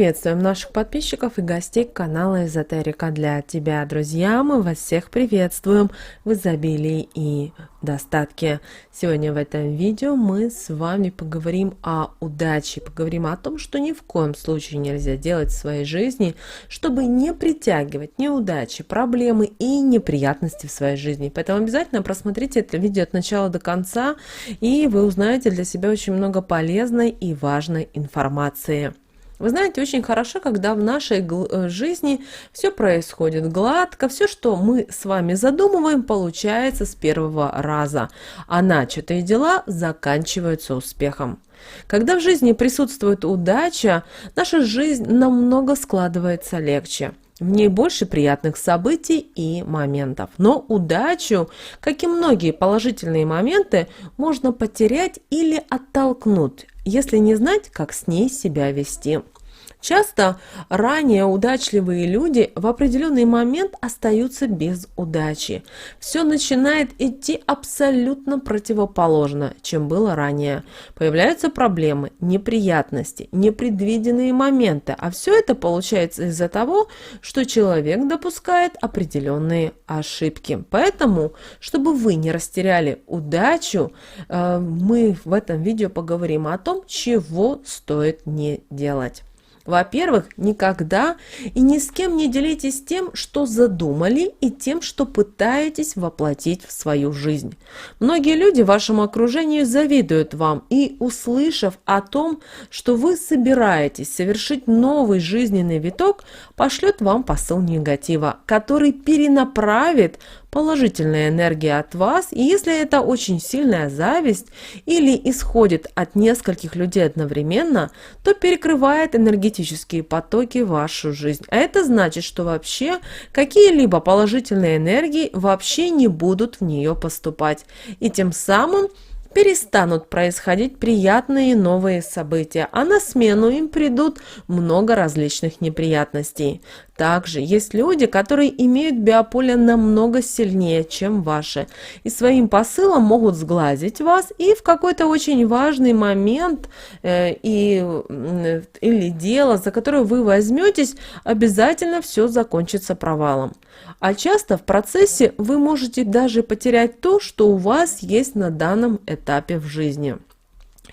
Приветствуем наших подписчиков и гостей канала Эзотерика для тебя, друзья. Мы вас всех приветствуем в изобилии и достатке. Сегодня в этом видео мы с вами поговорим о удаче, поговорим о том, что ни в коем случае нельзя делать в своей жизни, чтобы не притягивать неудачи, проблемы и неприятности в своей жизни. Поэтому обязательно просмотрите это видео от начала до конца, и вы узнаете для себя очень много полезной и важной информации. Вы знаете, очень хорошо, когда в нашей жизни все происходит гладко, все, что мы с вами задумываем, получается с первого раза, а начатые дела заканчиваются успехом. Когда в жизни присутствует удача, наша жизнь намного складывается легче. В ней больше приятных событий и моментов. Но удачу, как и многие положительные моменты, можно потерять или оттолкнуть, если не знать, как с ней себя вести. Часто ранее удачливые люди в определенный момент остаются без удачи. Все начинает идти абсолютно противоположно, чем было ранее. Появляются проблемы, неприятности, непредвиденные моменты, а все это получается из-за того, что человек допускает определенные ошибки. Поэтому, чтобы вы не растеряли удачу, мы в этом видео поговорим о том, чего стоит не делать. Во-первых, никогда и ни с кем не делитесь тем, что задумали, и тем, что пытаетесь воплотить в свою жизнь. Многие люди в вашем окружении завидуют вам и, услышав о том, что вы собираетесь совершить новый жизненный виток, пошлют вам посыл негатива, который перенаправит положительная энергия от вас, и если это очень сильная зависть или исходит от нескольких людей одновременно, то перекрывает энергетические потоки в вашу жизнь. А это значит, что вообще какие-либо положительные энергии вообще не будут в нее поступать, и тем самым перестанут происходить приятные новые события, а на смену им придут много различных неприятностей. Также есть люди, которые имеют биополе намного сильнее, чем ваши, и своим посылом могут сглазить вас, и в какой-то очень важный момент или дело, за которое вы возьметесь, обязательно все закончится провалом. А часто в процессе вы можете даже потерять то, что у вас есть на данном этапе в жизни.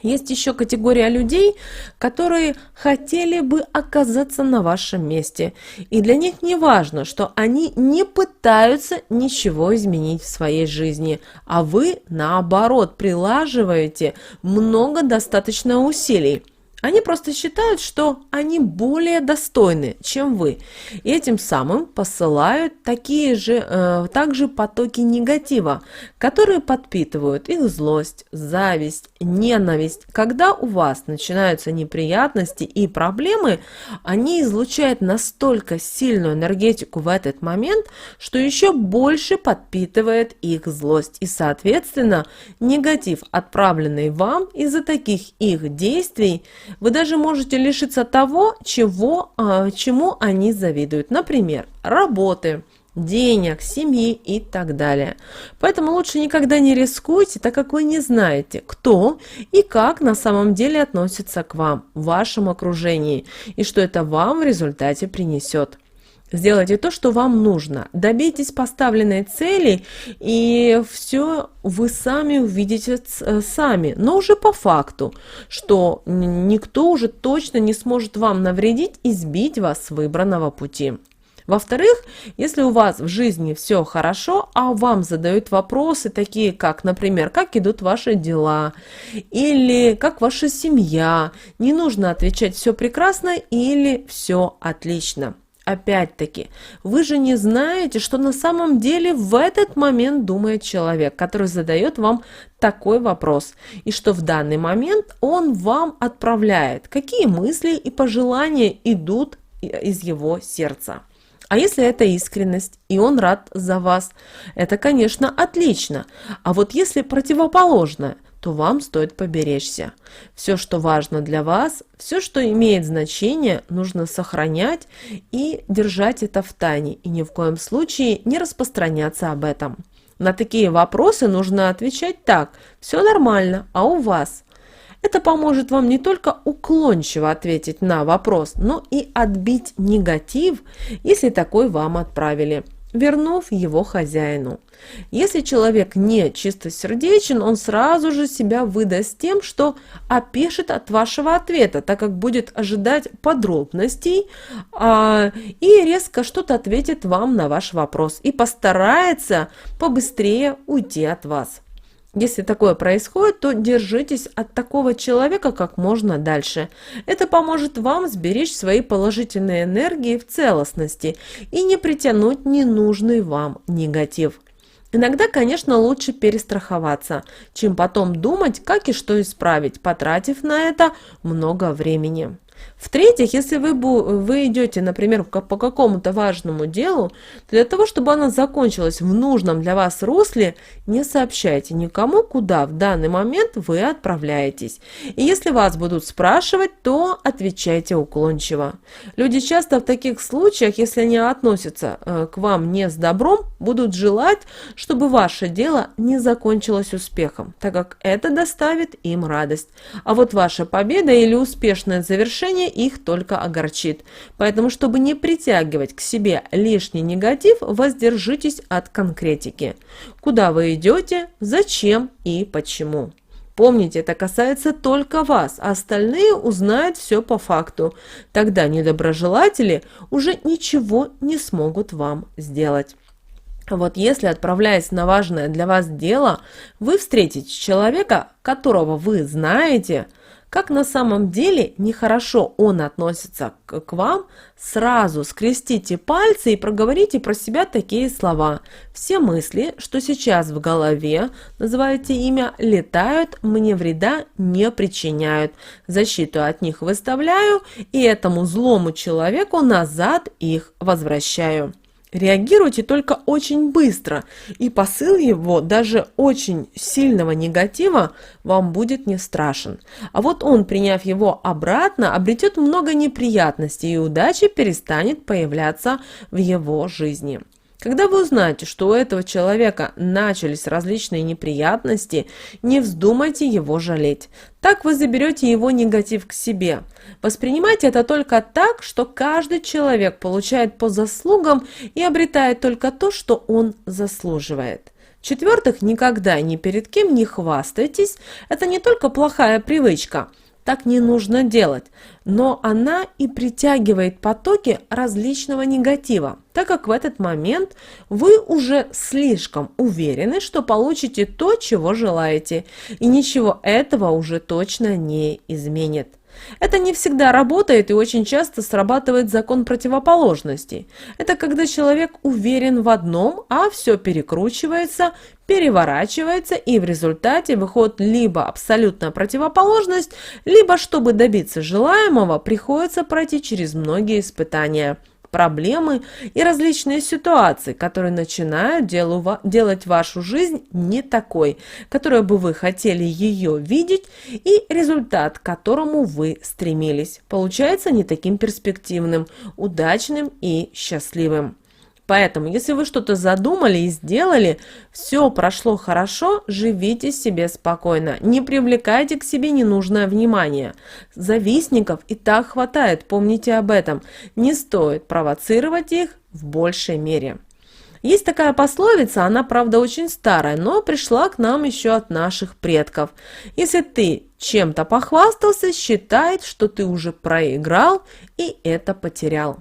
Есть еще категория людей, которые хотели бы оказаться на вашем месте. И для них не важно, что они не пытаются ничего изменить в своей жизни, а вы, наоборот, прилаживаете много достаточно усилий. Они просто считают, что они более достойны, чем вы, и этим самым посылают также потоки негатива, которые подпитывают их злость, зависть, ненависть. Когда у вас начинаются неприятности и проблемы, они излучают настолько сильную энергетику в этот момент, что еще больше подпитывает их злость. И, соответственно, негатив, отправленный вам из-за таких их действий, вы даже можете лишиться того, чему они завидуют. Например, работы, денег, семьи и так далее. Поэтому лучше никогда не рискуйте, так как вы не знаете, кто и как на самом деле относится к вам, в вашем окружении, и что это вам в результате принесет. Сделайте то, что вам нужно. Добейтесь поставленной цели, и все вы сами увидите сами. Но уже по факту, что никто уже точно не сможет вам навредить и сбить вас с выбранного пути. Во-вторых, если у вас в жизни все хорошо, а вам задают вопросы такие, как, например, как идут ваши дела, или как ваша семья, не нужно отвечать «все прекрасно» или «все отлично». Опять-таки, вы же не знаете, что на самом деле в этот момент думает человек, который задает вам такой вопрос, и что в данный момент он вам отправляет, какие мысли и пожелания идут из его сердца. А если это искренность, и он рад за вас, это, конечно, отлично. А вот если противоположное, то вам стоит поберечься. Все, что важно для вас, все, что имеет значение, нужно сохранять и держать это в тайне, и ни в коем случае не распространяться об этом. На такие вопросы нужно отвечать так: все нормально, а у вас? Это поможет вам не только уклончиво ответить на вопрос, но и отбить негатив, если такой вам отправили, вернув его хозяину. Если человек не чистосердечен, он сразу же себя выдаст тем, что опешит от вашего ответа, так как будет ожидать подробностей и резко что-то ответит вам на ваш вопрос и постарается побыстрее уйти от вас. Если такое происходит, то держитесь от такого человека как можно дальше. Это поможет вам сберечь свои положительные энергии в целостности и не притянуть ненужный вам негатив. Иногда, конечно, лучше перестраховаться, чем потом думать, как и что исправить, потратив на это много времени. В-третьих, если вы идете, например, по какому-то важному делу, то для того, чтобы оно закончилось в нужном для вас русле, не сообщайте никому, куда в данный момент вы отправляетесь. И если вас будут спрашивать, то отвечайте уклончиво. Люди часто в таких случаях, если они относятся к вам не с добром, будут желать, чтобы ваше дело не закончилось успехом, так как это доставит им радость. А вот ваша победа или успешное завершение их только огорчит. Поэтому, чтобы не притягивать к себе лишний негатив, воздержитесь от конкретики. Куда вы идете, зачем и почему. Помните, это касается только вас, а остальные узнают все по факту. Тогда недоброжелатели уже ничего не смогут вам сделать. Вот если, отправляясь на важное для вас дело, вы встретите человека, которого вы знаете, как на самом деле нехорошо он относится к вам, сразу скрестите пальцы и проговорите про себя такие слова. Все мысли, что сейчас в голове, называете имя, летают, мне вреда не причиняют. Защиту от них выставляю и этому злому человеку назад их возвращаю. Реагируйте только очень быстро, и посыл его, даже очень сильного негатива, вам будет не страшен. А вот он, приняв его обратно, обретет много неприятностей, и удача перестанет появляться в его жизни. Когда вы узнаете, что у этого человека начались различные неприятности, не вздумайте его жалеть. Так вы заберете его негатив к себе. Воспринимайте это только так, что каждый человек получает по заслугам и обретает только то, что он заслуживает. В-четвертых, никогда ни перед кем не хвастайтесь. Это не только плохая привычка. Так не нужно делать, но она и притягивает потоки различного негатива, так как в этот момент вы уже слишком уверены, что получите то, чего желаете, и ничего этого уже точно не изменит. Это не всегда работает и очень часто срабатывает закон противоположностей. Это когда человек уверен в одном, а все перекручивается, переворачивается, и в результате выходит либо абсолютная противоположность, либо, чтобы добиться желаемого, приходится пройти через многие испытания, проблемы и различные ситуации, которые начинают делать вашу жизнь не такой, которой бы вы хотели ее видеть, и результат, к которому вы стремились, получается не таким перспективным, удачным и счастливым. Поэтому, если вы что-то задумали и сделали, все прошло хорошо, живите себе спокойно, не привлекайте к себе ненужное внимание. Завистников и так хватает, помните об этом, не стоит провоцировать их в большей мере. Есть такая пословица, она, правда, очень старая, но пришла к нам еще от наших предков. Если ты чем-то похвастался, считай, что ты уже проиграл и это потерял.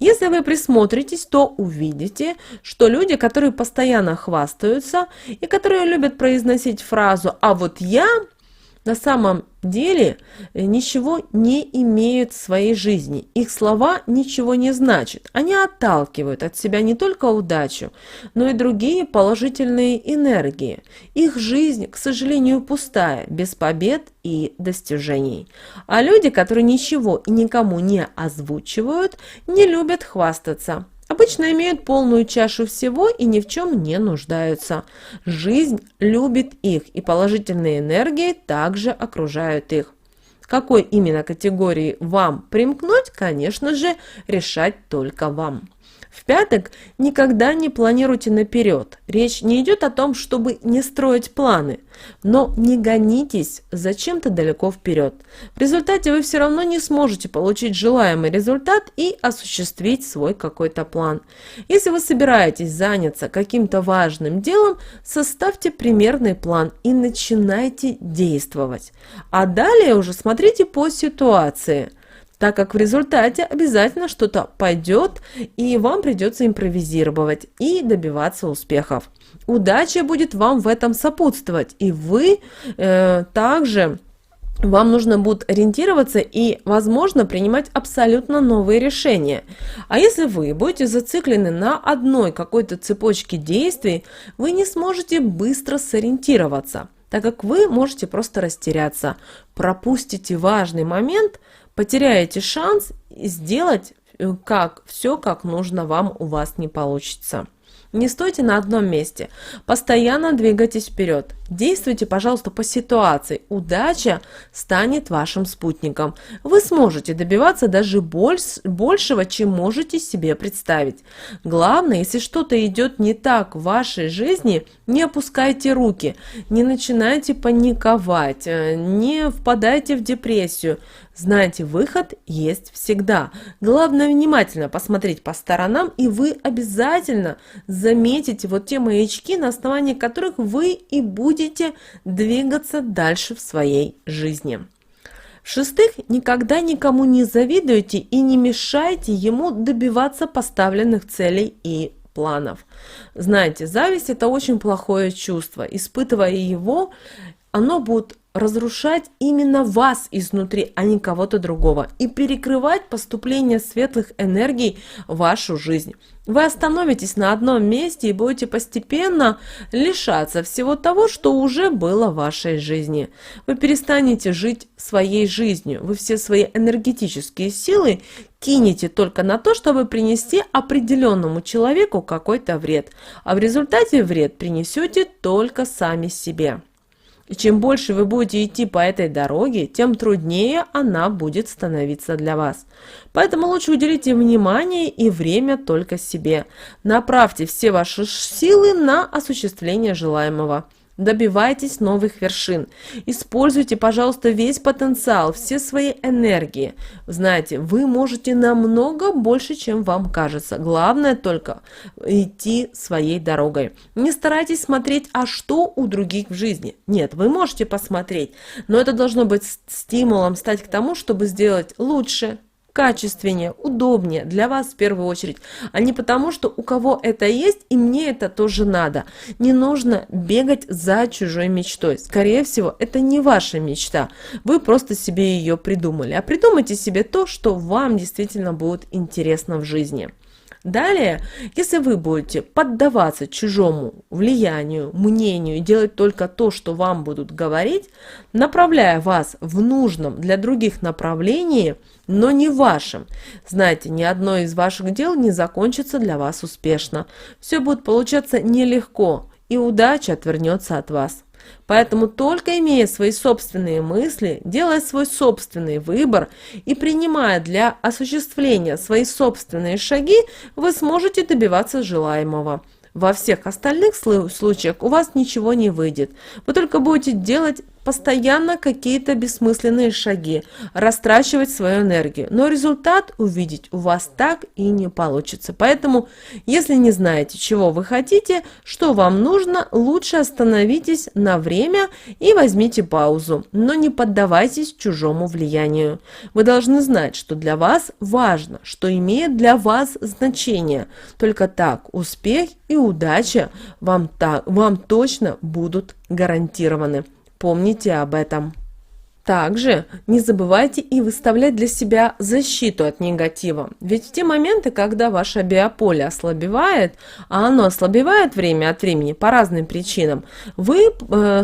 Если вы присмотритесь, то увидите, что люди, которые постоянно хвастаются и которые любят произносить фразу «а вот я», на самом деле ничего не имеют в своей жизни. Их слова ничего не значат. Они отталкивают от себя не только удачу, но и другие положительные энергии. Их жизнь, к сожалению, пустая, без побед и достижений. А люди, которые ничего и никому не озвучивают, не любят хвастаться. Обычно имеют полную чашу всего и ни в чем не нуждаются. Жизнь любит их, и положительные энергии также окружают их. К какой именно категории вам примкнуть, конечно же, решать только вам. В пяток никогда не планируйте наперед. Речь не идет о том, чтобы не строить планы, но не гонитесь за чем-то далеко вперед. В результате вы все равно не сможете получить желаемый результат и осуществить свой какой-то план. Если вы собираетесь заняться каким-то важным делом, составьте примерный план и начинайте действовать. А далее уже смотрите по ситуации, так как в результате обязательно что-то пойдет, и вам придется импровизировать и добиваться успехов. Удача будет вам в этом сопутствовать, и вы также... Вам нужно будет ориентироваться и, возможно, принимать абсолютно новые решения. А если вы будете зациклены на одной какой-то цепочке действий, вы не сможете быстро сориентироваться, так как вы можете просто растеряться, пропустите важный момент, потеряете шанс сделать все, как нужно вам, у вас не получится. Не стойте на одном месте, постоянно двигайтесь вперед. Действуйте, пожалуйста, по ситуации. Удача станет вашим спутником. Вы сможете добиваться даже большего, чем можете себе представить. Главное, если что-то идет не так в вашей жизни, не опускайте руки, не начинайте паниковать, не впадайте в депрессию. Знайте, выход есть всегда. Главное внимательно посмотреть по сторонам, и вы обязательно заметите вот те маячки, на основании которых вы и будете двигаться дальше в своей жизни. В-шестых, никогда никому не завидуйте и не мешайте ему добиваться поставленных целей и планов. Знаете, зависть – это очень плохое чувство. Испытывая его, оно будет разрушать именно вас изнутри, а не кого-то другого, и перекрывать поступление светлых энергий в вашу жизнь. Вы остановитесь на одном месте и будете постепенно лишаться всего того, что уже было в вашей жизни. Вы перестанете жить своей жизнью, вы все свои энергетические силы кинете только на то, чтобы принести определенному человеку какой-то вред, а в результате вред принесете только сами себе. И чем больше вы будете идти по этой дороге, тем труднее она будет становиться для вас. Поэтому лучше уделите внимание и время только себе. Направьте все ваши силы на осуществление желаемого. Добивайтесь новых вершин. Используйте, пожалуйста, весь потенциал, все свои энергии. Знаете, вы можете намного больше, чем вам кажется. Главное только идти своей дорогой. Не старайтесь смотреть, а что у других в жизни. Нет, вы можете посмотреть, но это должно быть стимулом стать к тому, чтобы сделать лучше, качественнее, удобнее для вас в первую очередь, а не потому, что у кого это есть и мне это тоже надо. Не нужно бегать за чужой мечтой. Скорее всего, это не ваша мечта. Вы просто себе ее придумали. А придумайте себе то, что вам действительно будет интересно в жизни. Далее, если вы будете поддаваться чужому влиянию, мнению и делать только то, что вам будут говорить, направляя вас в нужном для других направлении, но не вашем, знаете, ни одно из ваших дел не закончится для вас успешно. Все будет получаться нелегко, и удача отвернется от вас. Поэтому только имея свои собственные мысли, делая свой собственный выбор и принимая для осуществления свои собственные шаги, вы сможете добиваться желаемого. Во всех остальных случаях у вас ничего не выйдет. Вы только будете делать постоянно какие-то бессмысленные шаги, растрачивать свою энергию. Но результат увидеть у вас так и не получится. Поэтому, если не знаете, чего вы хотите, что вам нужно, лучше остановитесь на время и возьмите паузу. Но не поддавайтесь чужому влиянию. Вы должны знать, что для вас важно, что имеет для вас значение. Только так успех и удача вам точно будут гарантированы. Помните об этом. Также не забывайте и выставлять для себя защиту от негатива. Ведь в те моменты, когда ваше биополе ослабевает, а оно ослабевает время от времени по разным причинам, вы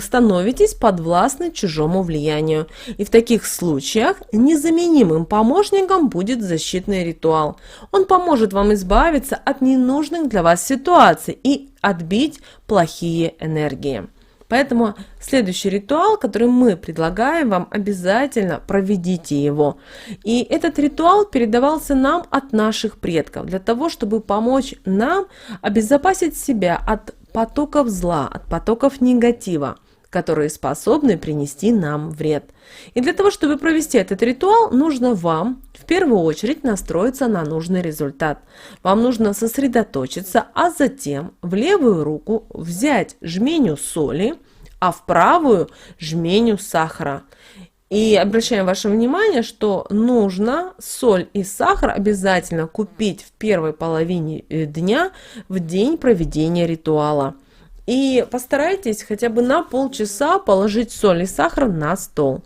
становитесь подвластны чужому влиянию. И в таких случаях незаменимым помощником будет защитный ритуал. Он поможет вам избавиться от ненужных для вас ситуаций и отбить плохие энергии. Поэтому следующий ритуал, который мы предлагаем вам, обязательно проведите его. И этот ритуал передавался нам от наших предков, для того, чтобы помочь нам обезопасить себя от потоков зла, от потоков негатива, которые способны принести нам вред. И для того, чтобы провести этот ритуал, нужно вам в первую очередь настроиться на нужный результат. Вам нужно сосредоточиться, а затем в левую руку взять жменю соли, а в правую жменю сахара. И обращаем ваше внимание, что нужно соль и сахар обязательно купить в первой половине дня, в день проведения ритуала. И постарайтесь хотя бы на полчаса положить соль и сахар на стол.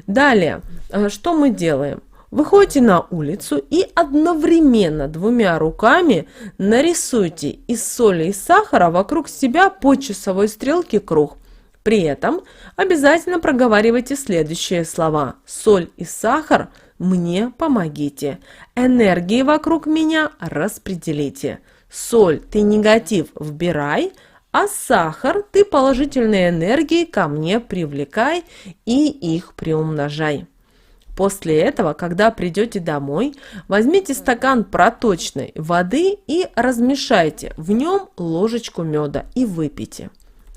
Далее, что мы делаем? Выходите на улицу и одновременно двумя руками нарисуйте из соли и сахара вокруг себя по часовой стрелке круг. При этом обязательно проговаривайте следующие слова. Соль и сахар, мне помогите. Энергии вокруг меня распределите. Соль, ты негатив вбирай, а сахар, ты положительные энергии ко мне привлекай и их приумножай. После этого, когда придете домой, возьмите стакан проточной воды и размешайте в нем ложечку меда и выпейте.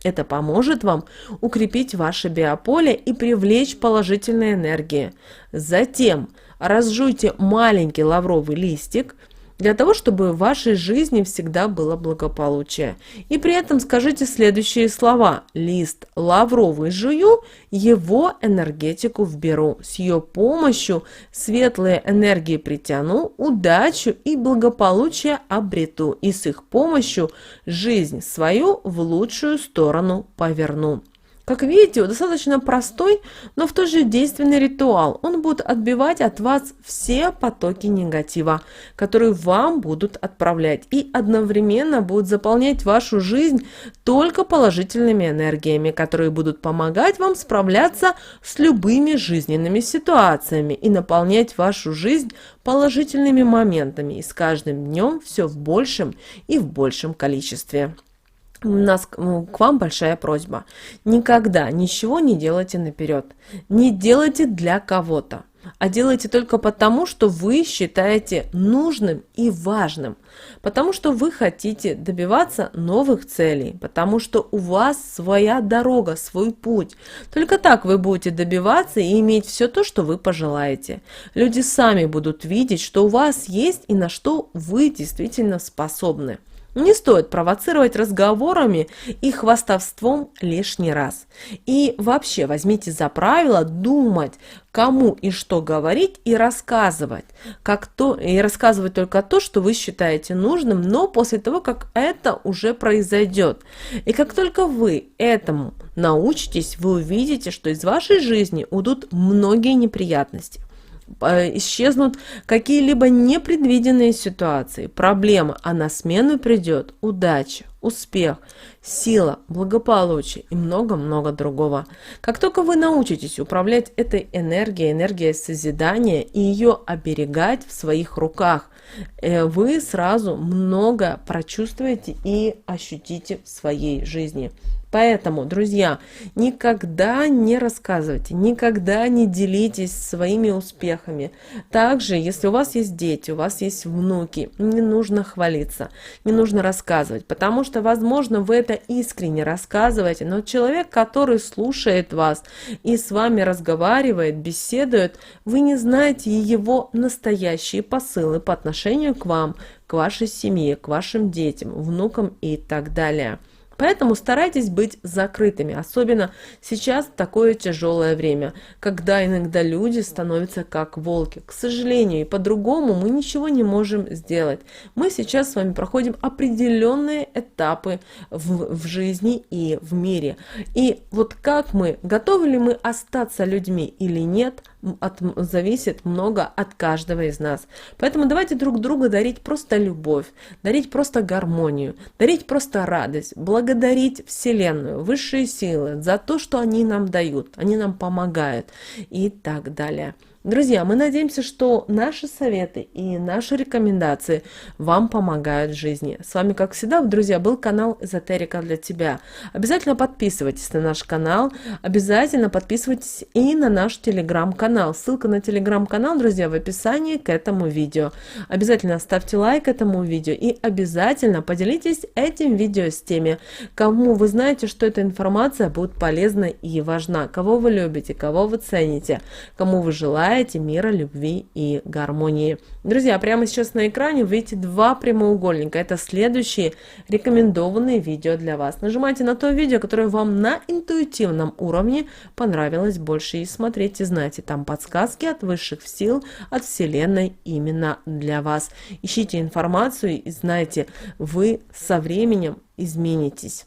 Это поможет вам укрепить ваше биополе и привлечь положительные энергии. Затем разжуйте маленький лавровый листик, для того, чтобы в вашей жизни всегда было благополучие. И при этом скажите следующие слова. Лист лавровый жую, его энергетику вберу. С ее помощью светлые энергии притяну, удачу и благополучие обрету. И с их помощью жизнь свою в лучшую сторону поверну. Как видите, достаточно простой, но в то же действенный ритуал. Он будет отбивать от вас все потоки негатива, которые вам будут отправлять, и одновременно будут заполнять вашу жизнь только положительными энергиями, которые будут помогать вам справляться с любыми жизненными ситуациями и наполнять вашу жизнь положительными моментами, и с каждым днем все в большем и в большем количестве. У нас к вам большая просьба. Никогда ничего не делайте наперед. Не делайте для кого-то, а делайте только потому, что вы считаете нужным и важным. Потому что вы хотите добиваться новых целей. Потому что у вас своя дорога, свой путь. Только так вы будете добиваться и иметь все то, что вы пожелаете. Люди сами будут видеть, что у вас есть и на что вы действительно способны. Не стоит провоцировать разговорами и хвастовством лишний раз. И вообще возьмите за правило думать, кому и что говорить, и рассказывать. И рассказывать только то, что вы считаете нужным, но после того, как это уже произойдет. И как только вы этому научитесь, вы увидите, что из вашей жизни уйдут многие неприятности. Исчезнут какие-либо непредвиденные ситуации, проблемы, а на смену придет удача, успех, сила, благополучие и много-много другого. Как только вы научитесь управлять этой энергией созидания и ее оберегать в своих руках, вы сразу много прочувствуете и ощутите в своей жизни. Поэтому, друзья, никогда не рассказывайте, никогда не делитесь своими успехами. Также, если у вас есть дети, у вас есть внуки, не нужно хвалиться, не нужно рассказывать, потому что, возможно, вы это искренне рассказываете, но человек, который слушает вас и с вами разговаривает, беседует, вы не знаете его настоящие посылы по отношению к вам, к вашей семье, к вашим детям, внукам и так далее. Поэтому старайтесь быть закрытыми, особенно сейчас такое тяжелое время, когда иногда люди становятся как волки. К сожалению, и по-другому мы ничего не можем сделать. Мы сейчас с вами проходим определенные этапы в жизни и в мире. И вот как мы, готовы ли мы остаться людьми или нет, зависит много от каждого из нас. Поэтому давайте друг другу дарить просто любовь, дарить просто гармонию, дарить просто радость, благодарить Вселенную, высшие силы за то, что они нам дают, они нам помогают и так далее. Друзья, мы надеемся, что наши советы и наши рекомендации вам помогают в жизни. С вами, как всегда, друзья, был канал Эзотерика для тебя. Обязательно подписывайтесь на наш канал, обязательно подписывайтесь и на наш телеграм-канал. Ссылка на телеграм-канал, друзья, в описании к этому видео. Обязательно ставьте лайк этому видео и обязательно поделитесь этим видео с теми, кому вы знаете, что эта информация будет полезна и важна, кого вы любите, кого вы цените, кому вы желаете мира, любви и гармонии. Друзья, прямо сейчас на экране вы видите два прямоугольника. Это следующие рекомендованные видео для вас. Нажимайте на то видео, которое вам на интуитивном уровне понравилось больше, и смотрите, знайте, там подсказки от высших сил, от Вселенной именно для вас. Ищите информацию и знайте, вы со временем изменитесь.